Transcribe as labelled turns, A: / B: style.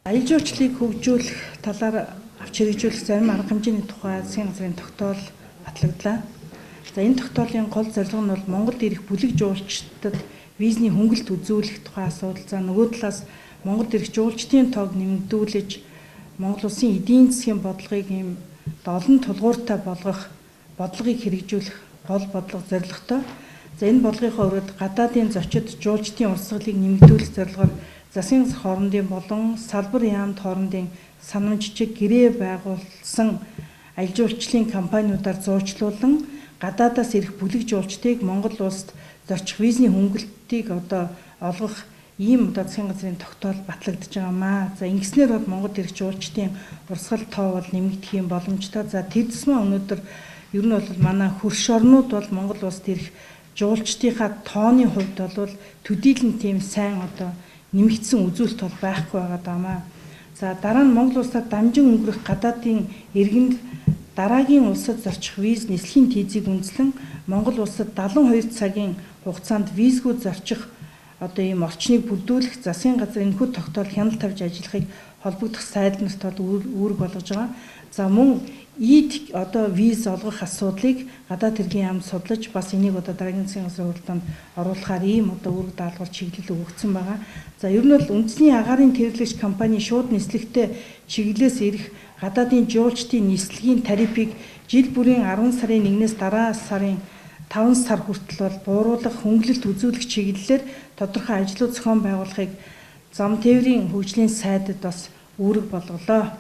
A: Аялал жуулчлалыг хөгжүүлэх талаар авч хэрэгжүүлэх зарим арга хэмжээний тухай засгийн газрын тогтоол батлагдлаа. За энэ тогтоолын гол зорилго нь бол Монголд ирэх бүлэг жуулчдад визний хөнгөлөлт үзүүлэх тухай асуудал. За нөгөө талаас Монголд ирэх жуулчдын тоог нэмэгдүүлж Монгол улсын эдийн засгийн бодлогыг ийм олон тулгууртай болгох бодлогыг хэрэгжүүлэх гол бодлого зорилготой. За энэ бодлогынхаа өрөөд гадаадын зочид жуулчдын урсгалыг нэмэгдүүлэх зорилгоор засгийн газар хоорондын болон салбар яамд хоорондын санамжчиг гэрээ байгуулсан аялал жуулчлалын компаниудаар зуучлуулан гадаадаас ирэх бүлэг жуулчдыг Монгол улсад зорчих визний хөнгөлөлтийг олгох ийм засгийн газрын тогтоол батлагдж байгаамаа. За ингэснээр бол Монгол ирэх жуулчдын урсгал тоо бол нэмэгдэх юм боломжтой. За тэр тусмаа өнөөдөр ер нь бол манай хөрш орнууд бол Монгол улсад ирэх жуулчдынхаа тооны хувьд бол төдийлөн тийм сайн нэмэгдсэн үзүүлэлт бол байхгүй байгаа даамаа. За дараа нь Монгол улсад дамжин өнгөрөх гадаадын иргэнд дараагийн улсад зорчих виз нислэгийн тийзийг үндэслэн Монгол улсад 72 цагийн хугацаанд визгүй зорчих ийм орчныг бүрдүүлэх засгийн газрын энэхүү тогтоол хяналт тавьж ажиллахыг холбогдох сайд нарт үүрэг болгож байгаа. За мөн виз олгох асуудлыг гадаад хэргийн яамд судлаж бас энийг дараагийн засгийн газрын хуралдаанд оруулахаар ийм үүрэг даалгавар чиглэл өгөгдсөн байгаа. За ер нь бол үндэсний агаарын тэрлэгч компани шууд нислэгтэй чиглэлээс ирэх гадаадын жуулчдын нислэгийн тарифыг жил бүрийн 10 сарын 1-ээс дараа сарын 5 сар хүртэл бол бууруулах, хөнгөлөлт үзүүлэх чиглэлээр тодорхой ажлууд зохион байгуулахыг зам тээврийн хөгжлийн сайдад бас үүрэг болголоо.